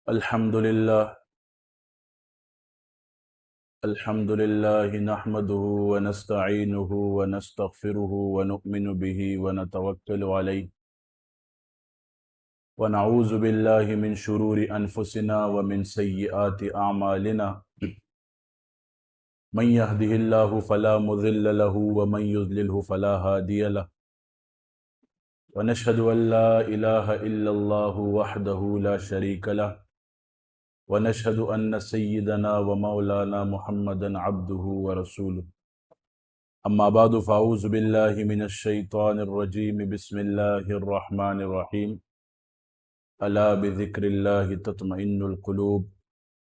الحمدللہ الحمدللہ نحمده ونستعینه ونستغفره ونؤمن به ونتوکل علیہ ونعوذ باللہ من شرور انفسنا ومن سیئات اعمالنا من يهده الله فلا مضل له ومن يضلله فلا هادی له ونشهد ان لا الہ الا اللہ وحده لا شریک له ونشهد أن سيدنا ومولانا محمدا عبده ورسوله أما بعد فأعوذ بالله من الشيطان الرجيم بسم الله الرحمن الرحيم ألا بذكر الله تطمئن القلوب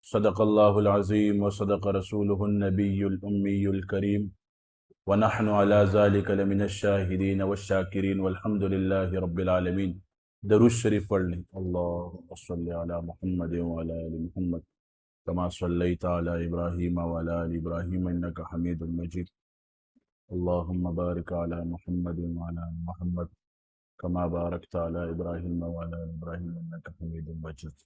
صدق الله العظيم وصدق رسوله النبي الأمي الكريم ونحن على ذلك لمن الشاهدين والشاكرين والحمد لله رب العالمين۔ درود شریف پڑھ لیں۔ اللہم صلی علی محمد وعلی آل محمد کما صلیت علی ابراہیم وعلی آل ابراہیم انک حمید مجید۔ اللہم بارک علی محمد وعلی آل محمد کما بارکت علی ابراہیم وعلی آل ابراہیم انک حمید مجید۔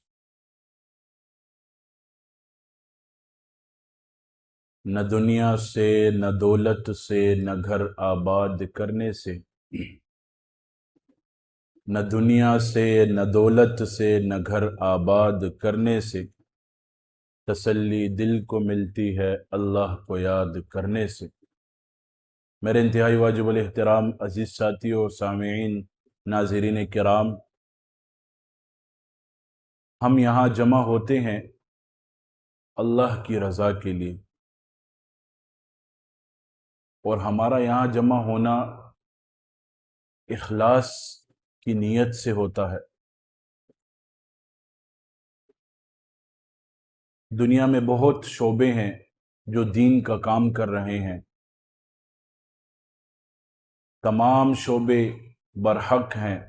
نہ دنیا سے، نہ دولت سے، نہ گھر آباد کرنے سے، نہ دنیا سے، نہ دولت سے، نہ گھر آباد کرنے سے، تسلی دل کو ملتی ہے اللہ کو یاد کرنے سے۔ میرے انتہائی واجب الاحترام عزیز ساتھیوں، سامعین، ناظرین کرام، ہم یہاں جمع ہوتے ہیں اللہ کی رضا کے لیے، اور ہمارا یہاں جمع ہونا اخلاص کی نیت سے ہوتا ہے۔ دنیا میں بہت شعبے ہیں جو دین کا کام کر رہے ہیں، تمام شعبے برحق ہیں۔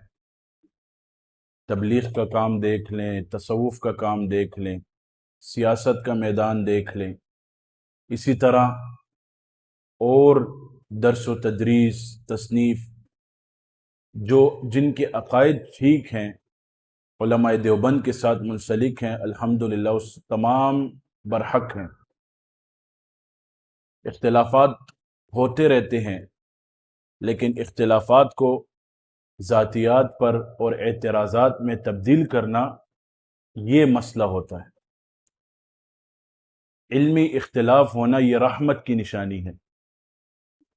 تبلیغ کا کام دیکھ لیں، تصوف کا کام دیکھ لیں، سیاست کا میدان دیکھ لیں، اسی طرح اور درس و تدریس، تصنیف، جن کے عقائد ٹھیک ہیں، علماء دیوبند کے ساتھ منسلک ہیں، الحمدللہ اس تمام برحق ہیں۔ اختلافات ہوتے رہتے ہیں، لیکن اختلافات کو ذاتیات پر اور اعتراضات میں تبدیل کرنا، یہ مسئلہ ہوتا ہے۔ علمی اختلاف ہونا یہ رحمت کی نشانی ہے۔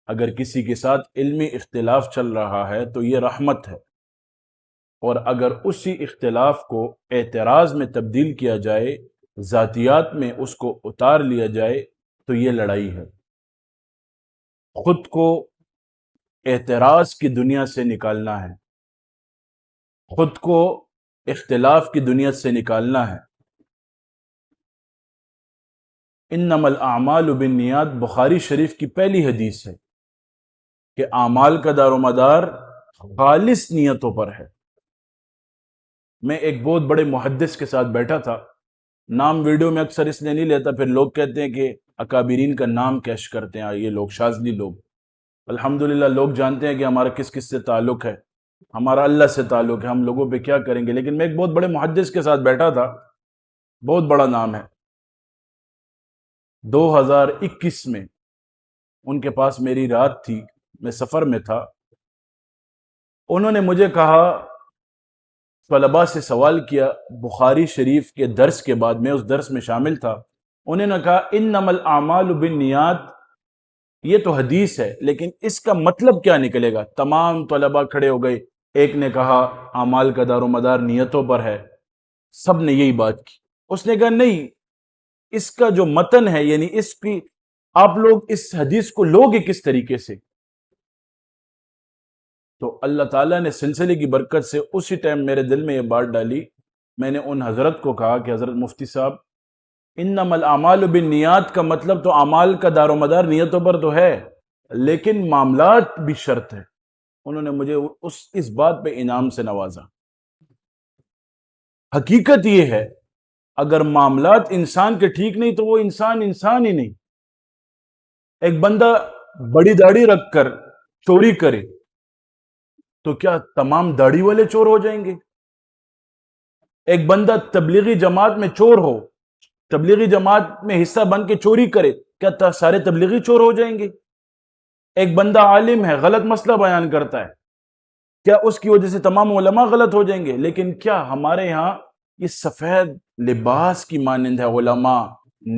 اگر کسی کے ساتھ علمی اختلاف چل رہا ہے تو یہ رحمت ہے، اور اگر اسی اختلاف کو اعتراض میں تبدیل کیا جائے، ذاتیات میں اس کو اتار لیا جائے، تو یہ لڑائی ہے۔ خود کو اعتراض کی دنیا سے نکالنا ہے، خود کو اختلاف کی دنیا سے نکالنا ہے۔ انما الاعمال بالنیات بخاری شریف کی پہلی حدیث ہے کہ اعمال کا دار و مدار خالص نیتوں پر ہے۔ میں ایک بہت بڑے محدث کے ساتھ بیٹھا تھا، نام ویڈیو میں اکثر اس لیے نہیں لیتا، پھر لوگ کہتے ہیں کہ اکابرین کا نام کیش کرتے ہیں یہ لوگ، شاذلی لوگ۔ الحمدللہ لوگ جانتے ہیں کہ ہمارا کس کس سے تعلق ہے، ہمارا اللہ سے تعلق ہے، ہم لوگوں پہ کیا کریں گے۔ لیکن میں ایک بہت بڑے محدث کے ساتھ بیٹھا تھا، بہت بڑا نام ہے، 2021 میں ان کے پاس میری رات تھی، میں سفر میں تھا۔ انہوں نے مجھے کہا، طلباء سے سوال کیا بخاری شریف کے درس کے بعد، میں اس درس میں شامل تھا، انہوں نے کہا انما الاعمال بالنیات، یہ تو حدیث ہے لیکن اس کا مطلب کیا نکلے گا؟ تمام طلباء کھڑے ہو گئے، ایک نے کہا اعمال کا دار و مدار نیتوں پر ہے، سب نے یہی بات کی۔ اس نے کہا نہیں، اس کا جو متن ہے، یعنی اس کی آپ لوگ اس حدیث کو لوگے کس طریقے سے؟ تو اللہ تعالیٰ نے سلسلے کی برکت سے اسی ٹائم میرے دل میں یہ بات ڈالی۔ میں نے ان حضرت کو کہا کہ حضرت مفتی صاحب، انما الاعمال بالنیات کا مطلب تو اعمال کا دار و مدار نیتوں پر تو ہے، لیکن معاملات بھی شرط ہے۔ انہوں نے مجھے اس بات پہ انعام سے نوازا۔ حقیقت یہ ہے، اگر معاملات انسان کے ٹھیک نہیں تو وہ انسان ہی نہیں۔ ایک بندہ بڑی داڑھی رکھ کر چوری کرے تو کیا تمام داڑھی والے چور ہو جائیں گے؟ ایک بندہ تبلیغی جماعت میں چور ہو، تبلیغی جماعت میں حصہ بن کے چوری کرے، کیا سارے تبلیغی چور ہو جائیں گے؟ ایک بندہ عالم ہے، غلط مسئلہ بیان کرتا ہے، کیا اس کی وجہ سے تمام علماء غلط ہو جائیں گے؟ لیکن کیا ہمارے یہاں یہ سفید لباس کی مانند ہے؟ علماء،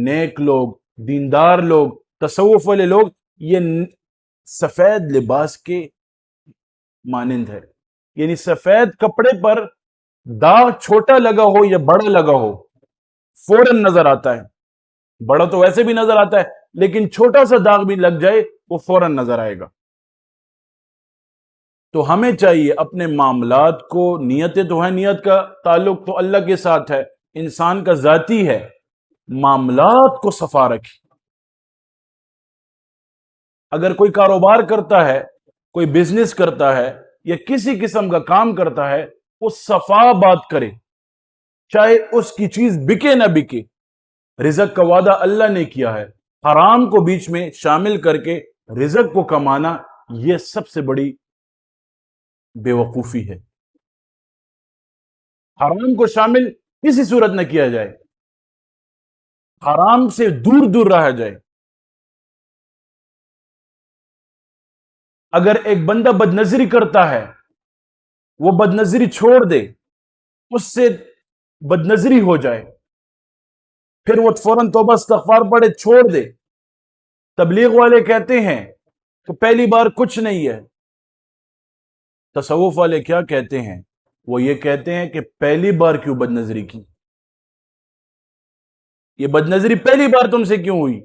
نیک لوگ، دیندار لوگ، تصوف والے لوگ، یہ سفید لباس کے مانند ہے، یعنی سفید کپڑے پر داغ چھوٹا لگا ہو یا بڑا لگا ہو فوراً نظر آتا ہے، بڑا تو ویسے بھی نظر آتا ہے لیکن چھوٹا سا داغ بھی لگ جائے وہ فوراً نظر آئے گا۔ تو ہمیں چاہیے اپنے معاملات کو، نیتیں تو ہیں، نیت کا تعلق تو اللہ کے ساتھ ہے، انسان کا ذاتی ہے، معاملات کو صفا رکھیں۔ اگر کوئی کاروبار کرتا ہے، کوئی بزنس کرتا ہے یا کسی قسم کا کام کرتا ہے، وہ صفا بات کرے، چاہے اس کی چیز بکے نہ بکے۔ رزق کا وعدہ اللہ نے کیا ہے، حرام کو بیچ میں شامل کر کے رزق کو کمانا یہ سب سے بڑی بے وقوفی ہے۔ حرام کو شامل کسی صورت نہ کیا جائے، حرام سے دور دور رہا جائے۔ اگر ایک بندہ بدنظری کرتا ہے، وہ بدنظری چھوڑ دے، اس سے بدنظری ہو جائے، پھر وہ فوراً توبہ استغفار پڑھے، چھوڑ دے۔ تبلیغ والے کہتے ہیں کہ پہلی بار کچھ نہیں ہے، تصوف والے کیا کہتے ہیں؟ وہ یہ کہتے ہیں کہ پہلی بار کیوں بدنظری کی؟ یہ بدنظری پہلی بار تم سے کیوں ہوئی؟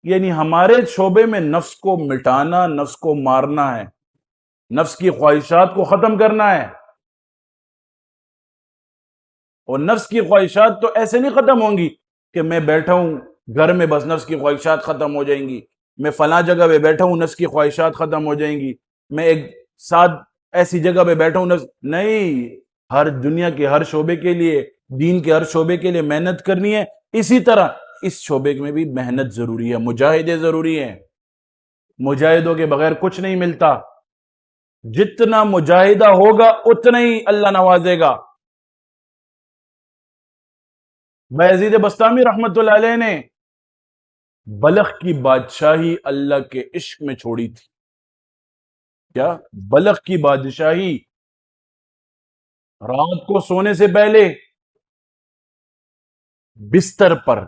یعنی ہمارے شعبے میں نفس کو مٹانا، نفس کو مارنا ہے، نفس کی خواہشات کو ختم کرنا ہے۔ اور نفس کی خواہشات تو ایسے نہیں ختم ہوں گی کہ میں بیٹھا ہوں گھر میں بس نفس کی خواہشات ختم ہو جائیں گی، میں فلاں جگہ پہ بیٹھا ہوں نفس کی خواہشات ختم ہو جائیں گی، میں ایک ساتھ ایسی جگہ پہ بیٹھا ہوں نفس نہیں۔ ہر دنیا کے ہر شعبے کے لیے، دین کے ہر شعبے کے لیے محنت کرنی ہے، اسی طرح اس شعبے میں بھی محنت ضروری ہے، مجاہدے ضروری ہیں۔ مجاہدوں کے بغیر کچھ نہیں ملتا، جتنا مجاہدہ ہوگا اتنا ہی اللہ نوازے گا۔ بایزید بستامی رحمت اللہ علیہ نے بلخ کی بادشاہی اللہ کے عشق میں چھوڑی تھی۔ کیا؟ بلخ کی بادشاہی، رات کو سونے سے پہلے بستر پر،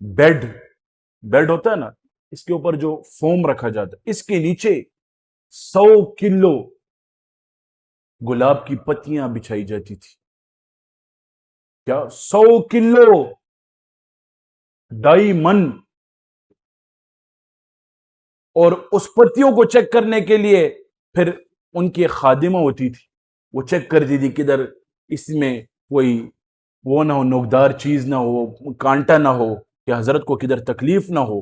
بیڈ ہوتا ہے نا، اس کے اوپر جو فوم رکھا جاتا ہے، اس کے نیچے 100 کلو گلاب کی پتیاں بچھائی جاتی تھی۔ کیا؟ 100 کلو، 2.5 من۔ اور اس پتیوں کو چیک کرنے کے لیے پھر ان کی خادمہ ہوتی تھی، وہ چیک کرتی تھی کدھر اس میں کوئی وہ نہ ہو، نوکدار چیز نہ ہو، کانٹا نہ ہو، کہ حضرت کو کدھر تکلیف نہ ہو۔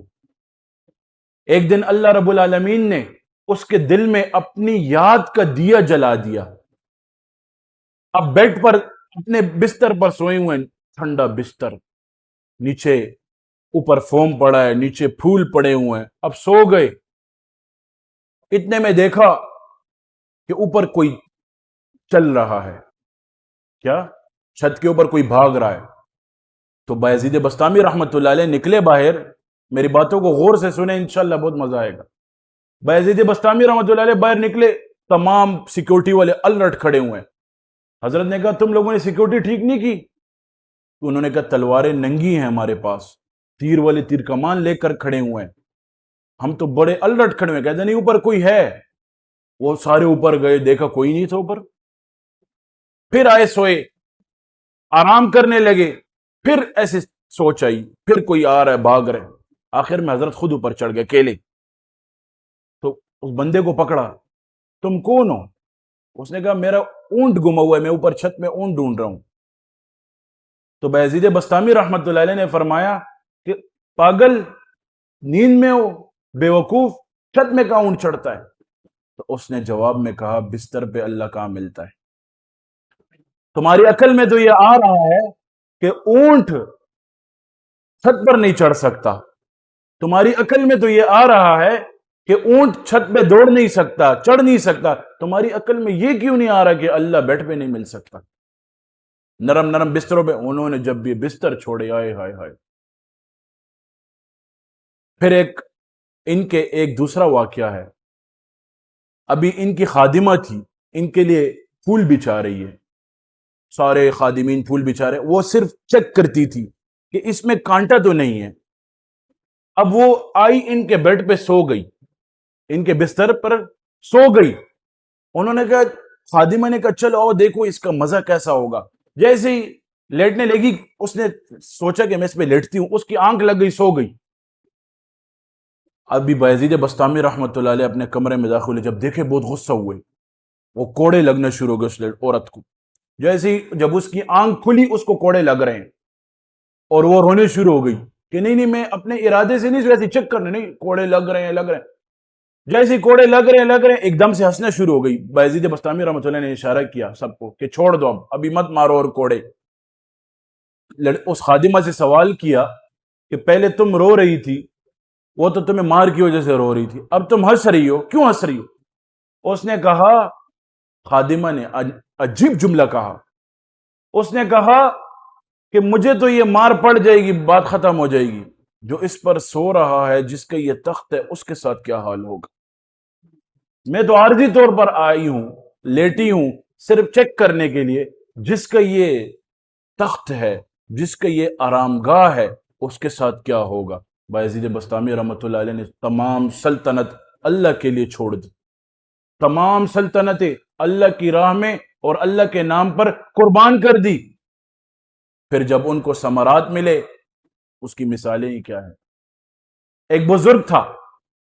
ایک دن اللہ رب العالمین نے اس کے دل میں اپنی یاد کا دیا جلا دیا۔ اب بیڈ پر اپنے بستر پر سوئے ہوئے، ٹھنڈا بستر، نیچے اوپر فوم پڑا ہے، نیچے پھول پڑے ہوئے ہیں، اب سو گئے۔ اتنے میں دیکھا کہ اوپر کوئی چل رہا ہے۔ کیا؟ چھت کے اوپر کوئی بھاگ رہا ہے۔ تو بایزید بستامی رحمت اللہ علیہ نکلے باہر، میری باتوں کو غور سے سنیں، انشاءاللہ بہت مزہ آئے گا۔ بایزید بستامی رحمت اللہ علیہ باہر نکلے، تمام سیکیورٹی والے الرٹ کھڑے ہوئے ہیں۔ حضرت نے کہا تم لوگوں نے سیکیورٹی ٹھیک نہیں کی؟ تو انہوں نے کہا تلواریں ننگی ہیں ہمارے پاس، تیر والے تیر کمان لے کر کھڑے ہوئے ہیں، ہم تو بڑے الرٹ کھڑے ہوئے، کہتے نہیں اوپر کوئی ہے۔ وہ سارے اوپر گئے، دیکھا کوئی نہیں تھا اوپر، پھر آئے سوئے، آرام کرنے لگے، پھر ایسے سوچ آئی، پھر کوئی آ رہا ہے، بھاگ رہے، آخر میں حضرت خود اوپر چڑھ گئے اکیلے۔ تو اس بندے کو پکڑا، تم کون ہو؟ اس نے کہا میرا اونٹ گما ہوا ہے، میں اوپر چھت میں اونٹ ڈھونڈ رہا ہوں۔ تو بایزید بستامی رحمت اللہ علیہ نے فرمایا کہ پاگل، نیند میں ہو، بے وقوف، چھت میں کہاں اونٹ چڑھتا ہے؟ تو اس نے جواب میں کہا بستر پہ اللہ کہاں ملتا ہے؟ تمہاری عقل میں تو یہ آ رہا ہے کہ اونٹ چھت پر نہیں چڑھ سکتا، تمہاری عقل میں تو یہ آ رہا ہے کہ اونٹ چھت پہ دوڑ نہیں سکتا، چڑھ نہیں سکتا، تمہاری عقل میں یہ کیوں نہیں آ رہا کہ اللہ بیڈ پہ نہیں مل سکتا؟ نرم نرم بستروں پہ، انہوں نے جب بھی بستر چھوڑے، آئے ہائے ہائے۔ پھر ان کے ایک دوسرا واقعہ ہے، ابھی ان کی خادمہ تھی، ان کے لیے پھول بچھا رہی ہے، سارے خادمین پھول بچھا رہے، وہ صرف چیک کرتی تھی کہ اس میں کانٹا تو نہیں ہے۔ اب وہ آئی ان کے بیڈ پہ سو گئی، ان کے بستر پر سو گئی۔ انہوں نے کہا، خادمہ نے کہا چلو آؤ دیکھو اس کا مزہ کیسا ہوگا۔ جیسے ہی لیٹنے لگی، اس نے سوچا کہ میں اس پہ لیٹتی ہوں، اس کی آنکھ لگ گئی، سو گئی۔ ابھی بایزید بسطامی رحمۃ اللہ علیہ اپنے کمرے میں داخل ہوئے، جب دیکھے بہت غصہ ہوئے، وہ کوڑے لگنا شروع ہو گئے اس عورت کو۔ جیسے ہی جب اس کی آنکھ کھلی، اس کو کوڑے لگ رہے ہیں، اور وہ رونے شروع ہو گئی کہ نہیں میں اپنے ارادے سے نہیں، ویسے چیک کرنے، نہیں کوڑے لگ رہے ہیں۔ جیسے کوڑے لگ رہے ہیں، ایک دم سے ہنسنا شروع ہو گئی۔ بایزید بسطامی رحمۃ اللہ نے اشارہ کیا سب کو کہ چھوڑ دو، ابھی مت مارو اور کوڑے۔ اس خادمہ سے سوال کیا کہ پہلے تم رو رہی تھی، وہ تو تمہیں مار کی وجہ سے رو رہی تھی، اب تم ہنس رہی ہو، کیوں ہنس رہی ہو؟ اس نے کہا، خادمہ نے عجیب جملہ کہا، اس نے کہا کہ مجھے تو یہ مار پڑ جائے گی، بات ختم ہو جائے گی، جو اس پر سو رہا ہے، جس کا یہ تخت ہے، اس کے ساتھ کیا حال ہوگا؟ میں تو عارضی طور پر آئی ہوں، لیٹی ہوں، صرف چیک کرنے کے لیے، جس کا یہ تخت ہے، جس کا یہ آرام گاہ ہے، اس کے ساتھ کیا ہوگا؟ بایزید بسطامی رحمۃ اللہ علیہ نے تمام سلطنت اللہ کے لیے چھوڑ دی، تمام سلطنتیں اللہ کی راہ میں اور اللہ کے نام پر قربان کر دی۔ پھر جب ان کو ثمرات ملے، اس کی مثالیں ہی کیا ہیں۔ ایک بزرگ تھا،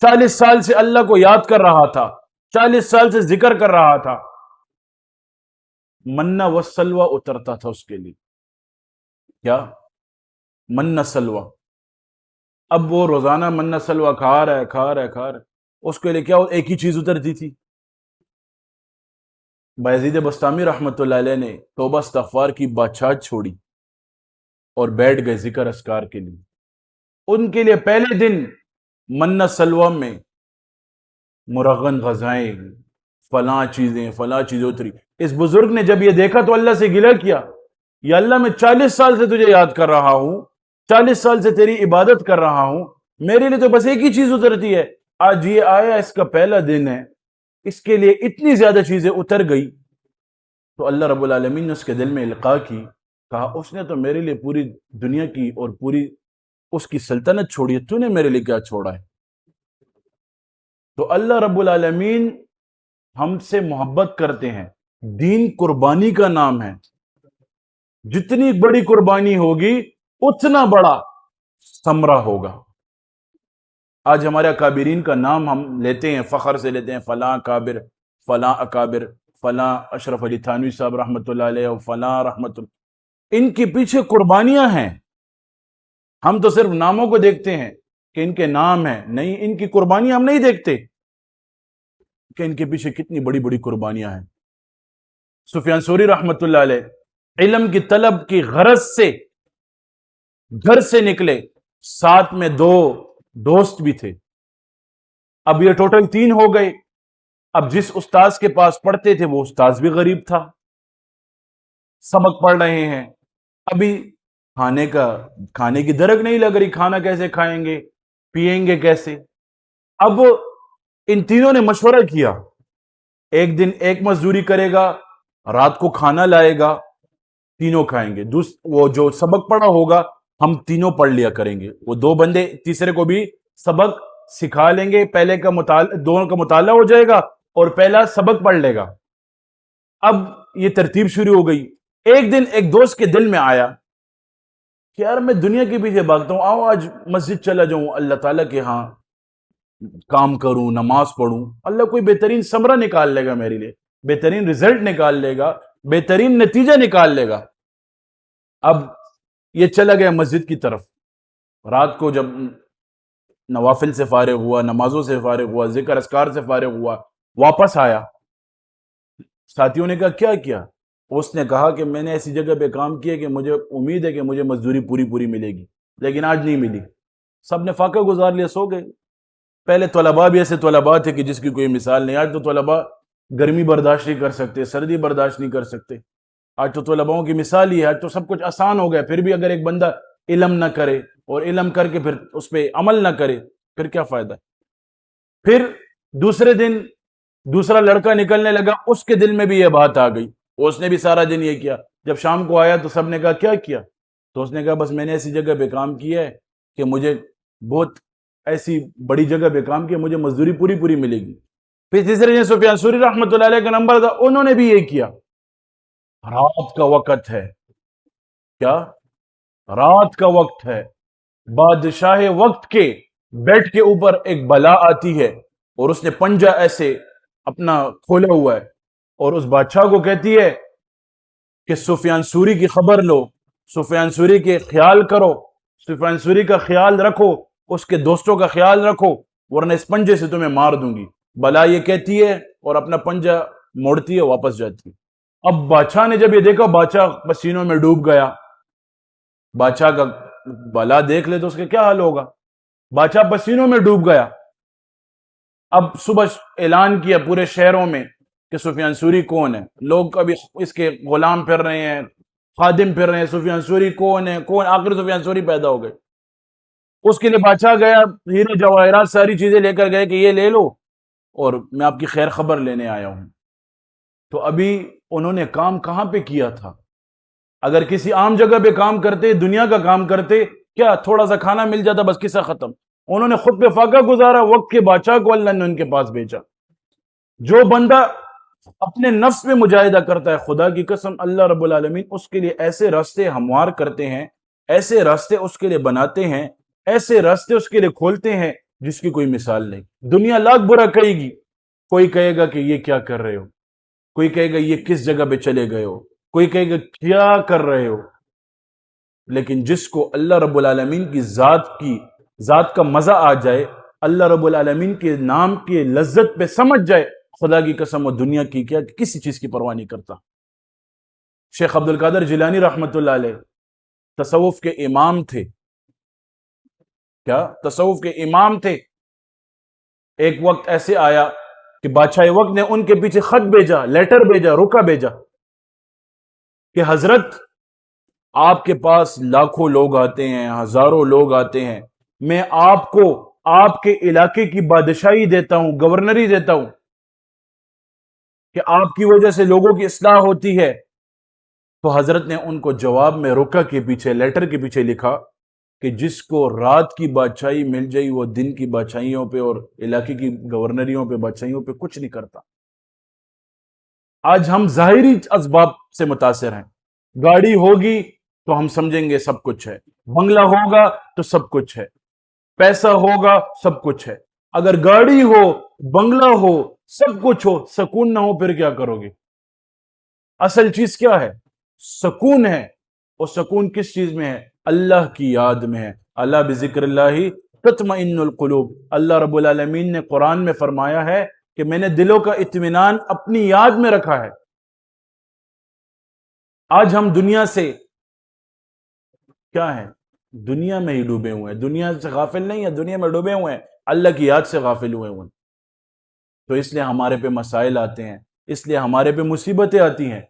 40 سال سے اللہ کو یاد کر رہا تھا، 40 سال سے ذکر کر رہا تھا، منہ و سلوہ اترتا تھا اس کے لیے۔ کیا؟ منہ سلوہ۔ اب وہ روزانہ منہ سلوہ کھا رہا ہے، اس کے لیے کیا ایک ہی چیز اترتی تھی۔ بایزید بسطامی رحمۃ اللہ علیہ نے توبہ استغفار کی بادشاہت چھوڑی اور بیٹھ گئے ذکر اذکار کے لیے۔ ان کے لیے پہلے دن منہ سلوہ میں مرغن غذائیں، فلاں چیزیں اتری۔ اس بزرگ نے جب یہ دیکھا تو اللہ سے گلہ کیا، یا اللہ میں 40 سال سے تجھے یاد کر رہا ہوں، 40 سال سے تیری عبادت کر رہا ہوں، میرے لیے تو بس ایک ہی چیز اترتی ہے، آج یہ آیا، اس کا پہلا دن ہے، اس کے لیے اتنی زیادہ چیزیں اتر گئی۔ تو اللہ رب العالمین نے اس کے دل میں القاء کی، کہا اس نے تو میرے لیے پوری دنیا کی اور پوری اس کی سلطنت چھوڑی ہے، تو نے میرے لیے کیا چھوڑا ہے؟ تو اللہ رب العالمین ہم سے محبت کرتے ہیں۔ دین قربانی کا نام ہے، جتنی بڑی قربانی ہوگی اتنا بڑا ثمرہ ہوگا۔ آج ہمارے اکابرین کا نام ہم لیتے ہیں، فخر سے لیتے ہیں، فلاں کابر، فلاں اکابر، فلاں اشرف علی تھانوی صاحب رحمۃ اللہ علیہ، فلاں رحمۃ اللہ، ان کے پیچھے قربانیاں ہیں۔ ہم تو صرف ناموں کو دیکھتے ہیں کہ ان کے نام ہیں، نہیں، ان کی قربانیاں ہم نہیں دیکھتے کہ ان کے پیچھے کتنی بڑی بڑی قربانیاں ہیں۔ سفیان ثوری رحمۃ اللہ علیہ علم کی طلب کی غرض سے گھر سے نکلے، ساتھ میں 2 دوست بھی تھے، اب یہ ٹوٹل 3 ہو گئے۔ اب جس استاذ کے پاس پڑھتے تھے وہ استاذ بھی غریب تھا، سبق پڑھ رہے ہیں، ابھی کھانے کی درک نہیں لگ رہی، کھانا کیسے کھائیں گے، پیئیں گے کیسے؟ اب ان تینوں نے مشورہ کیا، ایک دن ایک مزدوری کرے گا، رات کو کھانا لائے گا، تینوں کھائیں گے، وہ جو سبق پڑھا ہوگا ہم تینوں پڑھ لیا کریں گے، وہ 2 بندے تیسرے کو بھی سبق سکھا لیں گے، پہلے کا دونوں کا مطالعہ ہو جائے گا اور پہلا سبق پڑھ لے گا۔ اب یہ ترتیب شروع ہو گئی۔ ایک دن ایک دوست کے دل میں آیا کہ یار میں دنیا کے پیچھے بھاگتا ہوں، آؤ آج مسجد چلا جاؤں، اللہ تعالیٰ کے ہاں کام کروں، نماز پڑھوں، اللہ کوئی بہترین ثمرہ نکال لے گا میرے لیے، بہترین رزلٹ نکال لے گا، بہترین نتیجہ نکال لے گا۔ اب یہ چلا گیا مسجد کی طرف، رات کو جب نوافل سے فارغ ہوا، نمازوں سے فارغ ہوا، ذکر اذکار سے فارغ ہوا، واپس آیا، ساتھیوں نے کہا کیا؟ اس نے کہا کہ میں نے ایسی جگہ پہ کام کیا کہ مجھے امید ہے کہ مجھے مزدوری پوری ملے گی، لیکن آج نہیں ملی۔ سب نے فاقہ گزار لیا، سو گئے۔ پہلے طلباء بھی ایسے طلباء تھے کہ جس کی کوئی مثال نہیں، آج تو طلباء گرمی برداشت نہیں کر سکتے، سردی برداشت نہیں کر سکتے۔ آج تو طلباؤں کی مثال ہی ہے، آج تو سب کچھ آسان ہو گیا، پھر بھی اگر ایک بندہ علم نہ کرے اور علم کر کے پھر اس پہ عمل نہ کرے پھر کیا فائدہ؟ پھر دوسرے دن دوسرا لڑکا نکلنے لگا، اس کے دل میں بھی یہ بات آ گئی، اس نے بھی سارا دن یہ کیا۔ جب شام کو آیا تو سب نے کہا کیا کیا؟ تو اس نے کہا بس میں نے ایسی جگہ پہ کام کیا ہے کہ مجھے بہت ایسی بڑی جگہ پہ کام کیا، مجھے مزدوری پوری ملے گی۔ پھر تیسرے دن سفیان ثوری رحمۃ اللہ علیہ کا نمبر تھا، انہوں نے بھی یہ کیا۔ رات کا وقت ہے، کیا رات کا وقت ہے، بادشاہ وقت کے بیڈ کے اوپر ایک بلا آتی ہے اور اس نے پنجہ ایسے اپنا کھولا ہوا ہے اور اس بادشاہ کو کہتی ہے کہ سفیان ثوری کی خبر لو، سفیان ثوری کے خیال کرو، سفیان ثوری کا خیال رکھو، اس کے دوستوں کا خیال رکھو، ورنہ اس پنجے سے تمہیں مار دوں گی۔ بلا یہ کہتی ہے اور اپنا پنجہ موڑتی ہے، واپس جاتی ہے۔ اب بادشاہ نے جب یہ دیکھا، بادشاہ پسینوں میں ڈوب گیا۔ بادشاہ کا بلا دیکھ لے تو اس کا کیا حال ہوگا؟ بادشاہ پسینوں میں ڈوب گیا۔ اب صبح اعلان کیا پورے شہروں میں کہ سفیان ثوری کون ہے، لوگ ابھی اس کے غلام پھر رہے ہیں، خادم پھر رہے ہیں، سفیان ثوری کون ہے کون؟ آخر سفیان ثوری پیدا ہو گئے۔ اس کے لیے بادشاہ گیا، ہیرے جواہرات ساری چیزیں لے کر گئے کہ یہ لے لو اور میں آپ کی خیر خبر لینے آیا ہوں۔ تو ابھی انہوں نے کام کہاں پہ کیا تھا؟ اگر کسی عام جگہ پہ کام کرتے، دنیا کا کام کرتے، کیا تھوڑا سا کھانا مل جاتا، بس قصہ ختم۔ انہوں نے خود پہ فاقہ گزارا، وقت کے بادشاہ کو اللہ نے ان کے پاس بھیجا۔ جو بندہ اپنے نفس میں مجاہدہ کرتا ہے، خدا کی قسم اللہ رب العالمین اس کے لیے ایسے راستے ہموار کرتے ہیں، ایسے راستے اس کے لیے بناتے ہیں، ایسے راستے اس کے لیے کھولتے ہیں جس کی کوئی مثال نہیں۔ دنیا لاکھ برا کہے گی، کوئی کہے گا کہ یہ کیا کر رہے ہو، کوئی کہے گا یہ کس جگہ پہ چلے گئے ہو، کوئی کہے گا کیا کر رہے ہو، لیکن جس کو اللہ رب العالمین کی ذات کا مزہ آ جائے، اللہ رب العالمین کے نام کی لذت پہ سمجھ جائے، خدا کی قسم وہ دنیا کی کیا کسی چیز کی پرواہ نہیں کرتا۔ شیخ عبد القادر جیلانی رحمۃ اللہ علیہ تصوف کے امام تھے، کیا تصوف کے امام تھے۔ ایک وقت ایسے آیا کہ بادشاہ وقت نے ان کے پیچھے خط بھیجا، لیٹر بھیجا، رکا بھیجا کہ حضرت آپ کے پاس لاکھوں لوگ آتے ہیں، ہزاروں لوگ آتے ہیں، میں آپ کو آپ کے علاقے کی بادشاہی دیتا ہوں، گورنری دیتا ہوں کہ آپ کی وجہ سے لوگوں کی اصلاح ہوتی ہے۔ تو حضرت نے ان کو جواب میں رکا کے پیچھے، لیٹر کے پیچھے لکھا کہ جس کو رات کی بادشاہی مل جائے وہ دن کی بادشاہیوں پہ اور علاقے کی گورنریوں پہ، بادشاہیوں پہ کچھ نہیں کرتا۔ آج ہم ظاہری اسباب سے متاثر ہیں، گاڑی ہوگی تو ہم سمجھیں گے سب کچھ ہے، بنگلہ ہوگا تو سب کچھ ہے، پیسہ ہوگا سب کچھ ہے۔ اگر گاڑی ہو، بنگلہ ہو، سب کچھ ہو، سکون نہ ہو، پھر کیا کرو گے؟ اصل چیز کیا ہے؟ سکون ہے۔ اور سکون کس چیز میں ہے؟ اللہ کی یاد میں ہے۔ اللہ بذکر اللہ تطمئن القلوب۔ اللہ رب العالمین نے قرآن میں فرمایا ہے کہ میں نے دلوں کا اطمینان اپنی یاد میں رکھا ہے۔ آج ہم دنیا سے کیا ہیں؟ دنیا میں ہی ڈوبے ہوئے ہیں، دنیا سے غافل نہیں ہے، دنیا میں ڈوبے ہوئے ہیں، اللہ کی یاد سے غافل ہوئے ہوئے ہیں۔ تو اس لیے ہمارے پہ مسائل آتے ہیں، اس لیے ہمارے پہ مصیبتیں آتی ہیں۔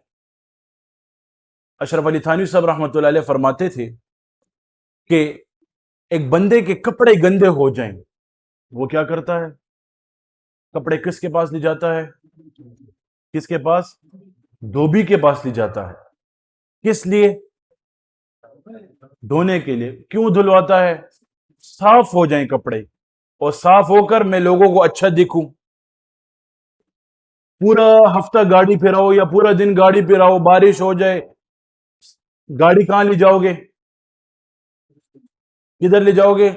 اشرف علی تھانوی صاحب رحمۃ اللہ علیہ فرماتے تھے کہ ایک بندے کے کپڑے گندے ہو جائیں، وہ کیا کرتا ہے؟ کپڑے کس کے پاس لے جاتا ہے؟ کس کے پاس؟ دھوبی کے پاس لے جاتا ہے۔ کس لیے؟ دھونے کے لیے۔ کیوں دھلواتا ہے؟ صاف ہو جائیں کپڑے، اور صاف ہو کر میں لوگوں کو اچھا دکھوں۔ پورا ہفتہ گاڑی پھراؤ یا پورا دن گاڑی پھراؤ، بارش ہو جائے، گاڑی کہاں لے جاؤ گے؟ کدھر لے جاؤ گے؟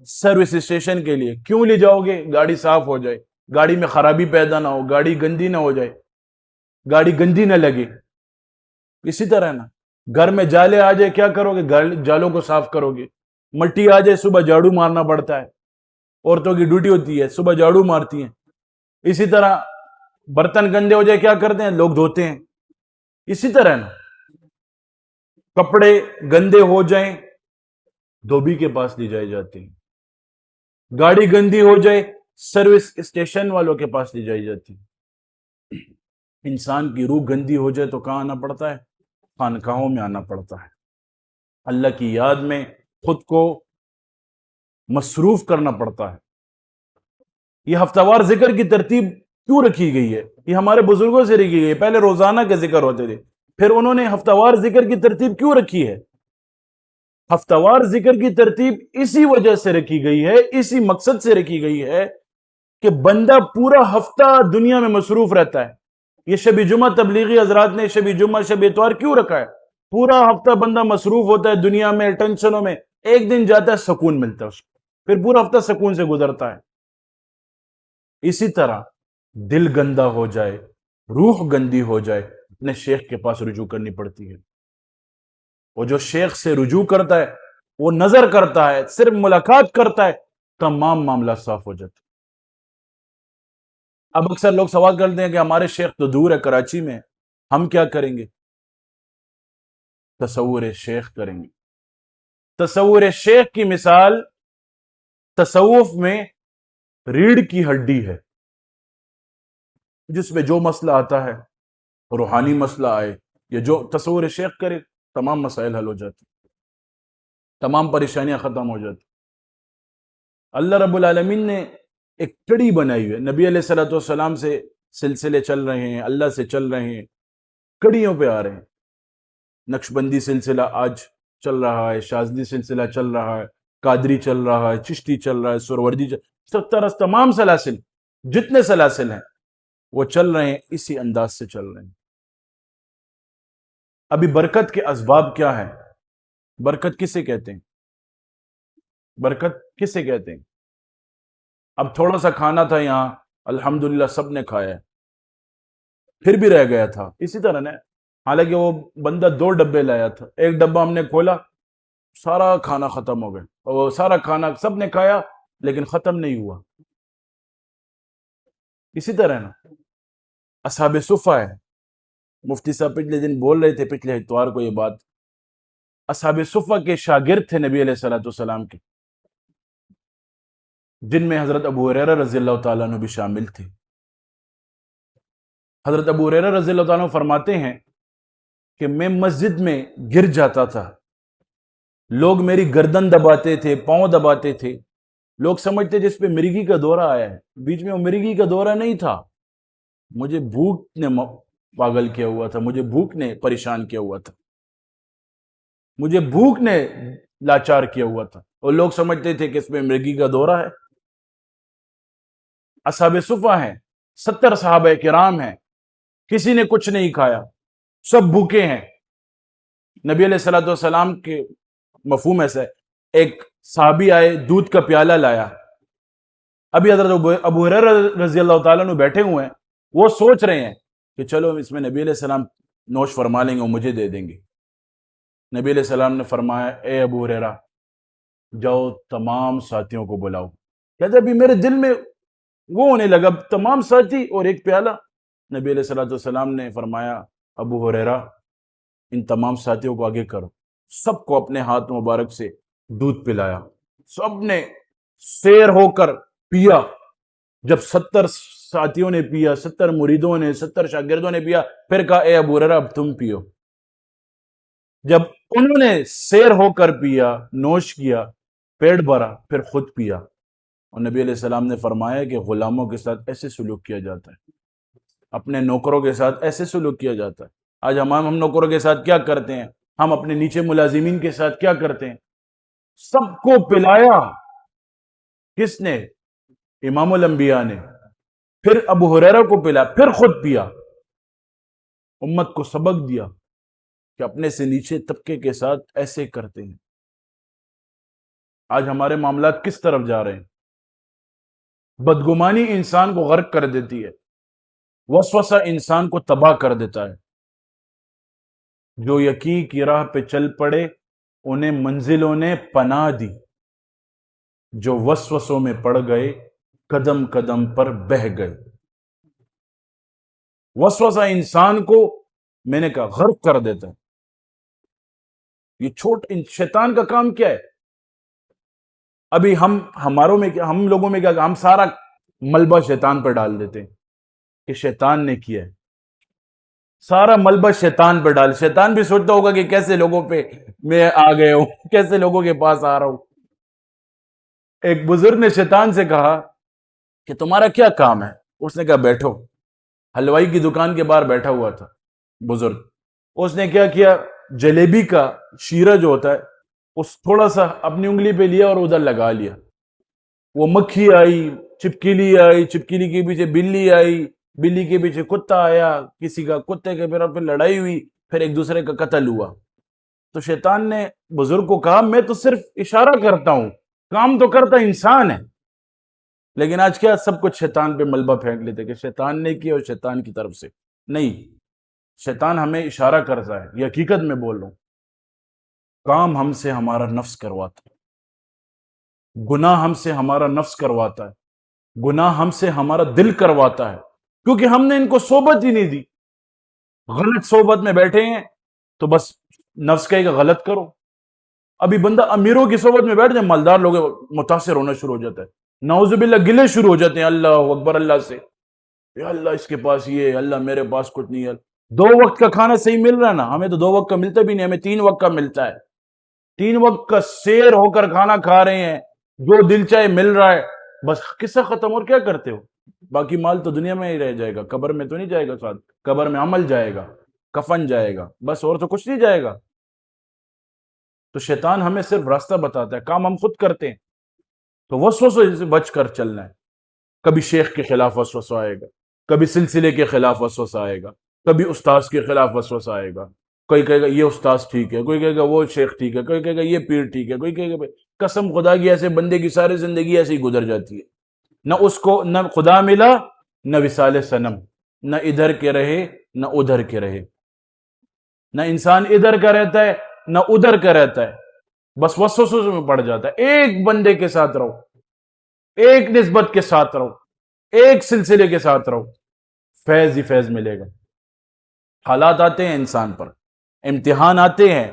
سروس اسٹیشن کے لیے۔ کیوں لے جاؤ گے؟ گاڑی صاف ہو جائے، گاڑی میں خرابی پیدا نہ ہو، گاڑی گندی نہ ہو جائے، گاڑی گندی نہ لگے۔ اسی طرح نا گھر میں جالے آ جائے، کیا کرو گے؟ جالوں کو صاف کرو گے۔ مٹی آ جائے، صبح جھاڑو مارنا پڑتا ہے، عورتوں کی ڈیوٹی ہوتی ہے، صبح جھاڑو مارتی ہیں۔ اسی طرح برتن گندے ہو جائے، کیا کرتے ہیں؟ لوگ دھوتے ہیں۔ اسی طرح نا کپڑے گندے ہو جائیں، دھوبی کے پاس لے جائے جاتے ہیں۔ گاڑی گندی ہو جائے، سروس اسٹیشن والوں کے پاس لے جائی جاتی ہے۔ انسان کی روح گندی ہو جائے تو کہاں آنا پڑتا ہے؟ خانقاہوں میں آنا پڑتا ہے، اللہ کی یاد میں خود کو مصروف کرنا پڑتا ہے۔ یہ ہفتہ وار ذکر کی ترتیب کیوں رکھی گئی ہے؟ یہ ہمارے بزرگوں سے رکھی گئی ہے۔ پہلے روزانہ کے ذکر ہوتے تھے، پھر انہوں نے ہفتہ وار ذکر کی ترتیب کیوں رکھی ہے؟ ہفتہ وار ذکر کی ترتیب اسی وجہ سے رکھی گئی ہے، اسی مقصد سے رکھی گئی ہے کہ بندہ پورا ہفتہ دنیا میں مصروف رہتا ہے۔ یہ شب جمعہ تبلیغی حضرات نے شب جمعہ شب اتوار کیوں رکھا ہے؟ پورا ہفتہ بندہ مصروف ہوتا ہے دنیا میں، ٹینشنوں میں، ایک دن جاتا ہے سکون ملتا ہے اس کو، پھر پورا ہفتہ سکون سے گزرتا ہے۔ اسی طرح دل گندا ہو جائے، روح گندی ہو جائے، اپنے شیخ کے پاس رجوع کرنی پڑتی ہے۔ وہ جو شیخ سے رجوع کرتا ہے، وہ نظر کرتا ہے، صرف ملاقات کرتا ہے، تمام معاملہ صاف ہو جاتا ہے۔ اب اکثر لوگ سوال کرتے ہیں کہ ہمارے شیخ تو دور ہے، کراچی میں، ہم کیا کریں گے؟ تصور شیخ کریں گے۔ تصور شیخ کی مثال تصوف میں ریڑھ کی ہڈی ہے، جس میں جو مسئلہ آتا ہے، روحانی مسئلہ آئے یا جو تصور شیخ کرے، تمام مسائل حل ہو جاتے، تمام پریشانیاں ختم ہو جاتی۔ اللہ رب العالمین نے ایک کڑی بنائی ہوئی ہے، نبی علیہ الصلوۃ والسلام سے سلسلے چل رہے ہیں، اللہ سے چل رہے ہیں، کڑیوں پہ آ رہے ہیں۔ نقشبندی سلسلہ آج چل رہا ہے، شاذلی سلسلہ چل رہا ہے، قادری چل رہا ہے، چشتی چل رہا ہے، سہروردی تمام سلاسل، جتنے سلاسل ہیں وہ چل رہے ہیں، اسی انداز سے چل رہے ہیں۔ ابھی برکت کے اسباب کیا ہیں؟ برکت کسے کہتے ہیں؟ برکت کسے کہتے ہیں؟ اب تھوڑا سا کھانا تھا یہاں، الحمدللہ سب نے کھایا ہے، پھر بھی رہ گیا تھا، اسی طرح نے، حالانکہ وہ بندہ 2 ڈبے لایا تھا، ایک ڈبہ ہم نے کھولا، سارا کھانا ختم ہو گیا، اور وہ سارا کھانا سب نے کھایا لیکن ختم نہیں ہوا۔ اسی طرح نا اصحاب صفہ ہے، مفتی صاحب پچھلے دن بول رہے تھے، پچھلے اتوار کو یہ بات، اصحاب صفہ کے شاگرد تھے نبی علیہ الصلوۃ والسلام کے، جن میں حضرت ابو ہریرہ رضی اللہ تعالیٰ عنہ بھی شامل تھے۔ حضرت ابو ہریرہ رضی اللہ تعالیٰ عنہ فرماتے ہیں کہ میں مسجد میں گر جاتا تھا، لوگ میری گردن دباتے تھے، پاؤں دباتے تھے، لوگ سمجھتے جس پہ مرگی کا دورہ آیا ہے، بیچ میں وہ مرگی کا دورہ نہیں تھا، مجھے بھوک نے پاگل کیا ہوا تھا، مجھے بھوک نے پریشان کیا ہوا تھا، مجھے بھوک نے لاچار کیا ہوا تھا، اور لوگ سمجھتے تھے کہ اس میں مرگی کا دورہ ہے۔ اصحاب صفہ ہیں، 70 صحابہ کرام ہیں، کسی نے کچھ نہیں کھایا، سب بھوکے ہیں۔ نبی علیہ الصلوۃ والسلام کے مفہوم ایسا ہے، ایک صحابی آئے، دودھ کا پیالہ لایا، ابھی حضرت ابو ہریرہ رضی اللہ تعالیٰ عنہ بیٹھے ہوئے ہیں، وہ سوچ رہے ہیں کہ چلو اس میں نبی علیہ السلام نوش فرما لیں گے اور مجھے دے دیں گے۔ نبی علیہ السلام نے فرمایا، اے ابو ہریرہ، جاؤ تمام ساتھیوں کو بلاؤ۔ کہتے ابھی میرے دل میں وہ ہونے لگا، تمام ساتھی اور ایک پیالہ۔ نبی علیہ الصلوۃ والسلام نے فرمایا، ابو ہریرہ، ان تمام ساتھیوں کو آگے کرو۔ سب کو اپنے ہاتھ مبارک سے دودھ پلایا، سب نے سیر ہو کر پیا۔ جب 70 ساتھیوں نے پیا، 70 مریدوں نے، 70 شاگردوں نے پیا، پھر کہا، اے ابو ہریرہ اب تم پیو۔ جب انہوں نے سیر ہو کر پیا، نوش کیا، پیٹ بھرا، پھر خود پیا، اور نبی علیہ السلام نے فرمایا کہ غلاموں کے ساتھ ایسے سلوک کیا جاتا ہے، اپنے نوکروں کے ساتھ ایسے سلوک کیا جاتا ہے۔ آج ہم نوکروں کے ساتھ کیا کرتے ہیں؟ ہم اپنے نیچے ملازمین کے ساتھ کیا کرتے ہیں؟ سب کو پلایا، کس نے؟ امام الانبیاء نے، پھر ابو ہریرہ کو پلایا، پھر خود پیا، امت کو سبق دیا کہ اپنے سے نیچے طبقے کے ساتھ ایسے کرتے ہیں۔ آج ہمارے معاملات کس طرف جا رہے ہیں؟ بدگمانی انسان کو غرق کر دیتی ہے، وسوسہ انسان کو تباہ کر دیتا ہے۔ جو یقین کی راہ پہ چل پڑے انہیں منزلوں نے پناہ دی، جو وسوسوں میں پڑ گئے قدم قدم پر بہہ گئے۔ وسوسہ انسان کو، میں نے کہا، غرق کر دیتا ہے۔ یہ شیطان کا کام کیا ہے؟ ابھی ہم لوگوں میں کیا، ہم سارا ملبہ شیطان پر ڈال دیتے ہیں کہ شیطان نے کیا ہے۔ سارا ملبہ شیطان پہ ڈال. شیطان بھی سوچتا ہوگا کہ کیسے لوگوں پہ میں آ گئے ہوں, کیسے لوگوں کے پاس آ رہا ہوں. ایک بزرگ نے شیطان سے کہا کہ تمہارا کیا کام ہے؟ اس نے کہا بیٹھو. حلوائی کی دکان کے باہر بیٹھا ہوا تھا بزرگ. اس نے کیا کیا, جلیبی کا شیرہ جو ہوتا ہے اس تھوڑا سا اپنی انگلی پہ لیا اور ادھر لگا لیا. وہ مکھی آئی, چپکلی آئی, چپکلی کے پیچھے بلی آئی, بلی کے پیچھے کتا آیا, کسی کا کتے کے پھر لڑائی ہوئی, پھر ایک دوسرے کا قتل ہوا. تو شیطان نے بزرگ کو کہا میں تو صرف اشارہ کرتا ہوں, کام تو کرتا انسان ہے. لیکن آج کیا سب کچھ شیطان پہ ملبہ پھینک لیتے کہ شیطان نے کیا اور شیطان کی طرف سے. نہیں, شیطان ہمیں اشارہ کرتا ہے. یہ حقیقت میں بول رہا ہوں, کام ہم سے ہمارا نفس کرواتا ہے, گناہ ہم سے ہمارا نفس کرواتا ہے, گناہ ہم سے ہمارا دل کرواتا ہے, کیونکہ ہم نے ان کو صحبت ہی نہیں دی. غلط صحبت میں بیٹھے ہیں تو بس نفس کہے گا غلط کرو. ابھی بندہ امیروں کی صحبت میں بیٹھ جائے, مالدار لوگ متاثر ہونا شروع ہو جاتا ہے, نعوذ باللہ گلے شروع ہو جاتے ہیں اللہ اکبر اللہ سے, یا اللہ اس کے پاس یہ, اللہ میرے پاس کچھ نہیں ہے. 2 وقت کا کھانا صحیح مل رہا ہے نا, ہمیں تو 2 وقت کا ملتا بھی نہیں, ہمیں 3 وقت کا ملتا ہے. 3 وقت کا سیر ہو کر کھانا کھا رہے ہیں, جو دل چاہے مل رہا ہے, بس قصہ ختم. اور کیا کرتے ہو؟ باقی مال تو دنیا میں ہی رہ جائے گا, قبر میں تو نہیں جائے گا ساتھ. قبر میں عمل جائے گا, کفن جائے گا, بس اور تو کچھ نہیں جائے گا. تو شیطان ہمیں صرف راستہ بتاتا ہے, کام ہم خود کرتے ہیں. تو وسوسے سے بچ کر چلنا ہے. کبھی شیخ کے خلاف وسوسہ آئے گا, کبھی سلسلے کے خلاف وسوسہ آئے گا, کبھی استاذ کے خلاف وسوسہ آئے گا. کوئی کہے گا یہ استاذ ٹھیک ہے, کوئی کہے گا وہ شیخ ٹھیک ہے, کوئی کہے گا یہ پیر ٹھیک ہے, کوئی کہے گا قسم خدا کی ایسے بندے کی ساری زندگی ایسے ہی گزر جاتی ہے. نہ اس کو نہ خدا ملا, نہ وصال صنم, نہ ادھر کے رہے نہ ادھر کے رہے. نہ انسان ادھر کا رہتا ہے نہ ادھر کا رہتا ہے, بس وسوسوں میں پڑ جاتا ہے. ایک بندے کے ساتھ رہو, ایک نسبت کے ساتھ رہو, ایک سلسلے کے ساتھ رہو, فیض ہی فیض ملے گا. حالات آتے ہیں انسان پر, امتحان آتے ہیں,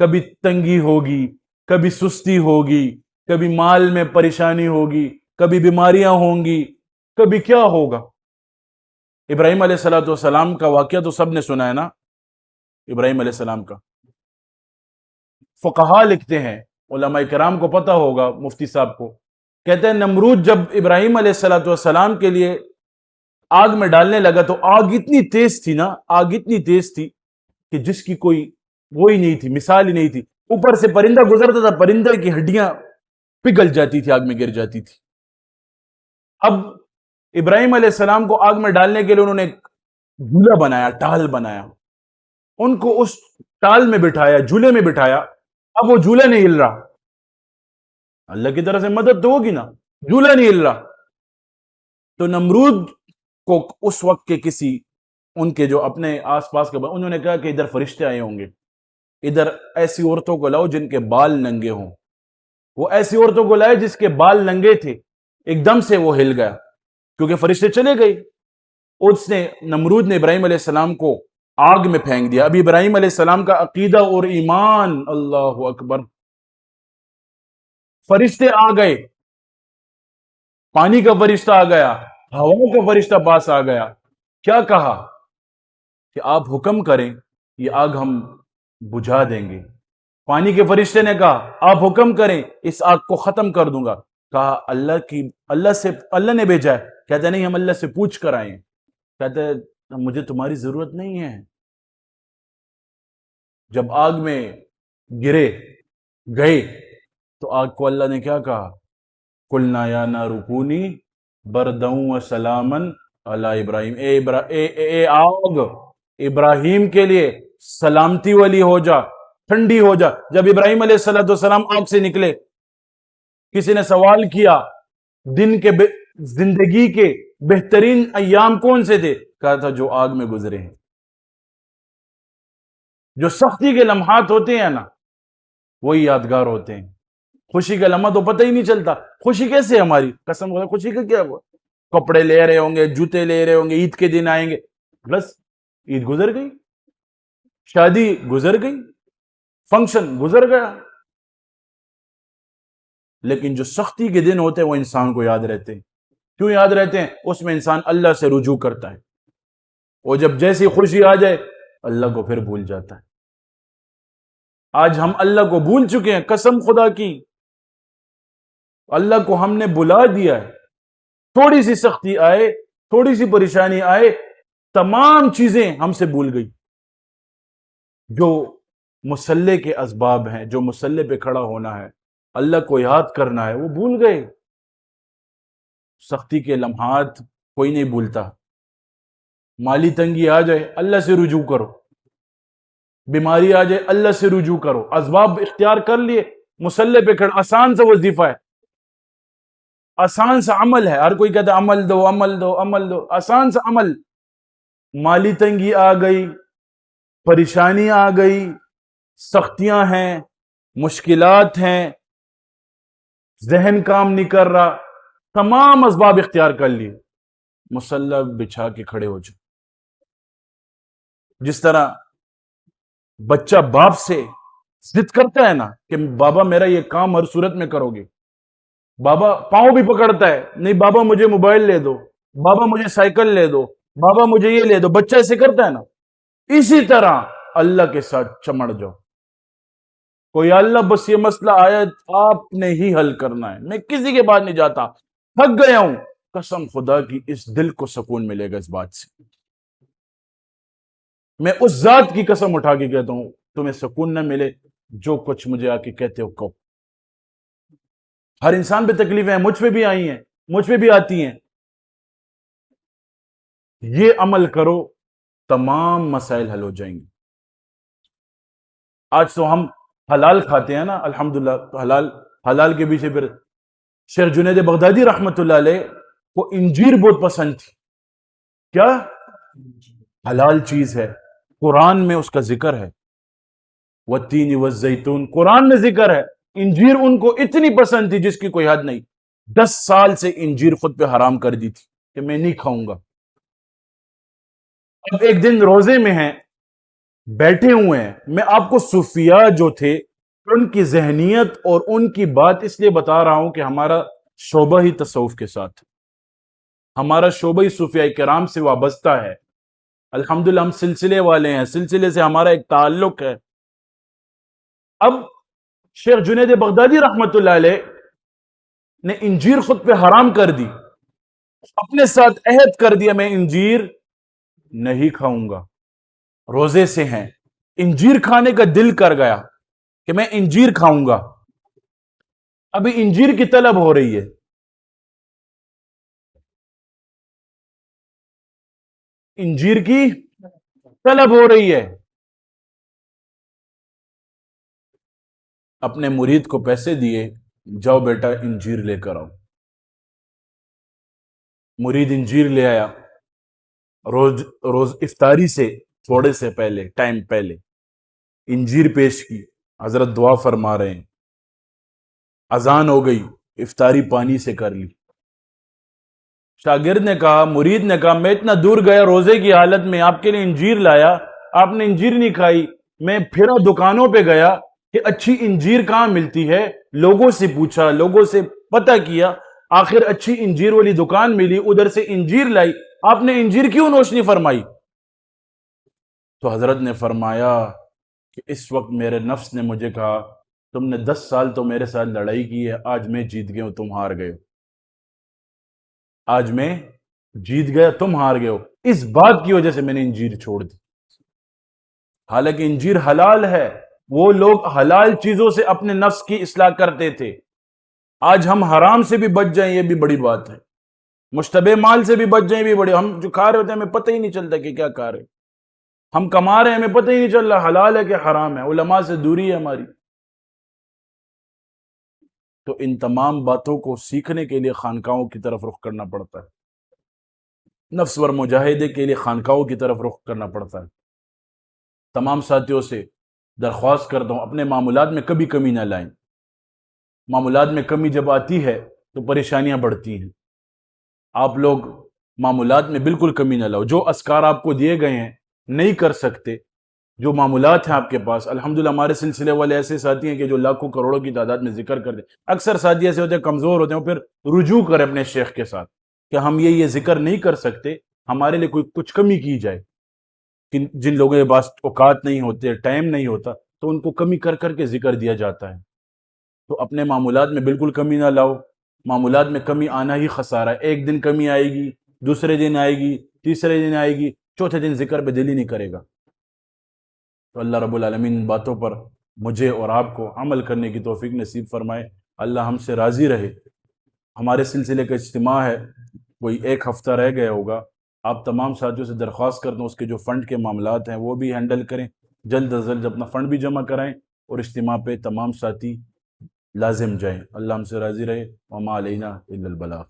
کبھی تنگی ہوگی, کبھی سستی ہوگی, کبھی مال میں پریشانی ہوگی, کبھی بیماریاں ہوں گی, کبھی کیا ہوگا. ابراہیم علیہ السلام کا واقعہ تو سب نے سنا ہے نا. ابراہیم علیہ السلام کا فقہا لکھتے ہیں, علماء کرام کو پتہ ہوگا, مفتی صاحب کو, کہتے ہیں نمرود جب ابراہیم علیہ السلام کے لیے آگ میں ڈالنے لگا تو آگ اتنی تیز تھی نا, آگ اتنی تیز تھی کہ جس کی کوئی وہی نہیں تھی, مثال ہی نہیں تھی. اوپر سے پرندہ گزرتا تھا, پرندے کی ہڈیاں پگھل جاتی تھی, آگ میں گر جاتی تھی. اب ابراہیم علیہ السلام کو آگ میں ڈالنے کے لیے انہوں نے ایک جھولا بنایا, ٹال بنایا, ان کو اس ٹال میں بٹھایا, جھولے میں بٹھایا. اب وہ جھولا نہیں ہل رہا, اللہ کی طرف سے مدد تو ہوگی نا, جھولا نہیں ہل رہا. تو نمرود کو اس وقت کے کسی ان کے جو اپنے آس پاس کے, انہوں نے کہا کہ ادھر فرشتے آئے ہوں گے, ادھر ایسی عورتوں کو لاؤ جن کے بال ننگے ہوں. وہ ایسی عورتوں کو لائے جس کے بال ننگے تھے, ایک دم سے وہ ہل گیا کیونکہ فرشتے چلے گئے. اس نے نمرود نے ابراہیم علیہ السلام کو آگ میں پھینک دیا. ابھی ابراہیم علیہ السلام کا عقیدہ اور ایمان, اللہ اکبر, فرشتے آ گئے, پانی کا فرشتہ آ گیا, ہوا کا فرشتہ پاس آ گیا. کیا کہا کہ آپ حکم کریں, یہ آگ ہم بجھا دیں گے. پانی کے فرشتے نے کہا آپ حکم کریں, اس آگ کو ختم کر دوں گا. کہا اللہ نے بھیجا ہے. کہتے نہیں ہم اللہ سے پوچھ کر آئے. کہتے مجھے تمہاری ضرورت نہیں ہے. جب آگ میں گئے تو آگ کو اللہ نے کیا کہا, قلنا یا نار کونی بردًا وسلاما علی ابراہیم, اے آگ ابراہیم کے لیے سلامتی والی ہو جا, ٹھنڈی ہو جا. جب ابراہیم علیہ السلام آگ سے نکلے, کسی نے سوال کیا دن کے زندگی کے بہترین ایام کون سے تھے, کہا تھا جو آگ میں گزرے ہیں. جو سختی کے لمحات ہوتے ہیں نا وہی یادگار ہوتے ہیں. خوشی کا لمحہ تو پتہ ہی نہیں چلتا. خوشی کیسے ہماری, قسم خدا خوشی کا کیا ہوا, کپڑے لے رہے ہوں گے, جوتے لے رہے ہوں گے, عید کے دن آئیں گے, بس عید گزر گئی, شادی گزر گئی, فنکشن گزر گیا. لیکن جو سختی کے دن ہوتے ہیں وہ انسان کو یاد رہتے ہیں. کیوں یاد رہتے ہیں؟ اس میں انسان اللہ سے رجوع کرتا ہے, وہ جب جیسی خوشی آ جائے اللہ کو پھر بھول جاتا ہے۔ آج ہم اللہ کو بھول چکے ہیں، قسم خدا کی اللہ کو ہم نے بلا دیا ہے۔ تھوڑی سی سختی آئے، تھوڑی سی پریشانی آئے، تمام چیزیں ہم سے بھول گئی۔ جو مصلی کے اسباب ہیں، جو مصلی پہ کھڑا ہونا ہے، اللہ کو یاد کرنا ہے، وہ بھول گئے۔ سختی کے لمحات کوئی نہیں بھولتا۔ مالی تنگی آ جائے اللہ سے رجوع کرو، بیماری آ جائے اللہ سے رجوع کرو، اسباب اختیار کر لیے، مصلی پہ کھڑا، آسان سا وظیفہ ہے، آسان سا عمل ہے۔ ہر کوئی کہتا ہے عمل دو عمل دو عمل دو، آسان سا عمل۔ مالی تنگی آ گئی، پریشانی آ گئی، سختیاں ہیں، مشکلات ہیں، ذہن کام نہیں کر رہا، تمام اسباب اختیار کر لیے، مصلی بچھا کے کھڑے ہو جاؤ۔ جس طرح بچہ باپ سے ضد کرتا ہے نا کہ بابا میرا یہ کام ہر صورت میں کرو گے، بابا پاؤں بھی پکڑتا ہے، نہیں بابا مجھے موبائل لے دو، بابا مجھے سائیکل لے دو، بابا مجھے یہ لے دو، بچہ ایسے کرتا ہے نا۔ اسی طرح اللہ کے ساتھ چمڑ جاؤ، کوئی اللہ بس یہ مسئلہ آیا آپ نے ہی حل کرنا ہے، میں کسی کے بعد نہیں جاتا، تھک گیا ہوں۔ قسم خدا کی اس دل کو سکون ملے گا اس بات سے، میں اس ذات کی قسم اٹھا کے کہتا ہوں تمہیں سکون نہ ملے جو کچھ مجھے آ کے کہتے ہو کہو۔ ہر انسان پہ تکلیفیں ہیں، مجھ پہ بھی آئی ہیں، مجھ پہ بھی آتی ہیں۔ یہ عمل کرو تمام مسائل حل ہو جائیں گے۔ آج تو ہم حلال کھاتے ہیں نا، الحمدللہ، تو حلال کے پیچھے پھر شیخ جنید بغدادی رحمت اللہ علیہ کو انجیر بہت پسند تھی۔ کیا حلال چیز ہے، قرآن میں اس کا ذکر ہے، والتین والزیتون، قرآن میں ذکر ہے۔ انجیر ان کو اتنی پسند تھی جس کی کوئی حد نہیں، 10 سال سے انجیر خود پہ حرام کر دی تھی کہ میں نہیں کھاؤں گا۔ اب ایک دن روزے میں ہیں، بیٹھے ہوئے ہیں، میں آپ کو صوفیاء جو تھے ان کی ذہنیت اور ان کی بات اس لیے بتا رہا ہوں کہ ہمارا شعبہ ہی تصوف کے ساتھ، ہمارا شعبہ ہی صوفیاء کرام سے وابستہ ہے۔ الحمدللہ ہم سلسلے والے ہیں، سلسلے سے ہمارا ایک تعلق ہے۔ اب شیخ جنید بغدادی رحمت اللہ علیہ نے انجیر خود پہ حرام کر دی، اپنے ساتھ عہد کر دیا میں انجیر نہیں کھاؤں گا، روزے سے ہیں، انجیر کھانے کا دل کر گیا کہ میں انجیر کھاؤں گا۔ ابھی انجیر کی طلب ہو رہی ہے، انجیر کی طلب ہو رہی ہے۔ اپنے مرید کو پیسے دیے، جاؤ بیٹا انجیر لے کر آؤ۔ مرید انجیر لے آیا، روز افطاری سے تھوڑے سے پہلے، ٹائم پہلے انجیر پیش کی، حضرت دعا فرما رہے ہیں، اذان ہو گئی، افطاری پانی سے کر لی۔ شاگرد نے کہا، مرید نے کہا، میں اتنا دور گیا روزے کی حالت میں، آپ کے لیے انجیر لایا، آپ نے انجیر نہیں کھائی۔ میں پھرا دکانوں پہ گیا کہ اچھی انجیر کہاں ملتی ہے، لوگوں سے پوچھا، لوگوں سے پتہ کیا، آخر اچھی انجیر والی دکان ملی، ادھر سے انجیر لائی۔ آپ نے انجیر کیوں نوش نہیں فرمائی؟ تو حضرت نے فرمایا کہ اس وقت میرے نفس نے مجھے کہا تم نے 10 سال تو میرے ساتھ لڑائی کی ہے، آج میں جیت گیا ہوں، تم ہار گئے ہو، آج میں جیت گیا، تم ہار گئے ہو، اس بات کی وجہ سے میں نے انجیر چھوڑ دی۔ حالانکہ انجیر حلال ہے، وہ لوگ حلال چیزوں سے اپنے نفس کی اصلاح کرتے تھے۔ آج ہم حرام سے بھی بچ جائیں یہ بھی بڑی بات ہے، مشتبہ مال سے بھی بچ جائیں بھی بڑی، ہم جو کھا رہے ہوتے ہیں ہمیں پتہ ہی نہیں چلتا کہ کیا کھا رہے، ہم کما رہے ہیں ہمیں پتہ ہی نہیں چل رہا حلال ہے کہ حرام ہے، علماء سے دوری ہے ہماری۔ تو ان تمام باتوں کو سیکھنے کے لیے خانقاہوں کی طرف رخ کرنا پڑتا ہے، نفس ور مجاہدے کے لیے خانقاہوں کی طرف رخ کرنا پڑتا ہے۔ تمام ساتھیوں سے درخواست کرتا ہوں اپنے معمولات میں کبھی کمی نہ لائیں۔ معمولات میں کمی جب آتی ہے تو پریشانیاں بڑھتی ہیں۔ آپ لوگ معمولات میں بالکل کمی نہ لاؤ، جو اذکار آپ کو دیے گئے ہیں نہیں کر سکتے، جو معمولات ہیں آپ کے پاس، الحمدللہ ہمارے سلسلے والے ایسے ساتھی ہیں کہ جو لاکھوں کروڑوں کی تعداد میں ذکر کرتے ہیں۔ اکثر ساتھی ایسے ہوتے ہیں کمزور ہوتے ہیں، پھر رجوع کریں اپنے شیخ کے ساتھ کہ ہم یہ ذکر نہیں کر سکتے، ہمارے لیے کوئی کچھ کمی کی جائے۔ جن لوگوں کے پاس اوقات نہیں ہوتے، ٹائم نہیں ہوتا، تو ان کو کمی کر کر کے ذکر دیا جاتا ہے۔ تو اپنے معمولات میں بالکل کمی نہ لاؤ، معمولات میں کمی آنا ہی خسارہ ہے۔ ایک دن کمی آئے گی، دوسرے دن آئے گی، تیسرے دن آئے گی، چوتھے دن ذکر پہ دل ہی نہیں کرے گا۔ تو اللہ رب العالمین ان باتوں پر مجھے اور آپ کو عمل کرنے کی توفیق نصیب فرمائے۔ اللہ ہم سے راضی رہے۔ ہمارے سلسلے کا اجتماع ہے، کوئی ایک ہفتہ رہ گیا ہوگا۔ آپ تمام ساتھیوں سے درخواست کرتا ہوں اس کے جو فنڈ کے معاملات ہیں وہ بھی ہینڈل کریں، جلد از جلد اپنا فنڈ بھی جمع کرائیں، اور اجتماع پہ تمام ساتھی لازم جائیں۔ اللہ ہم سے راضی رہے۔ وما علینا الا البلاغ۔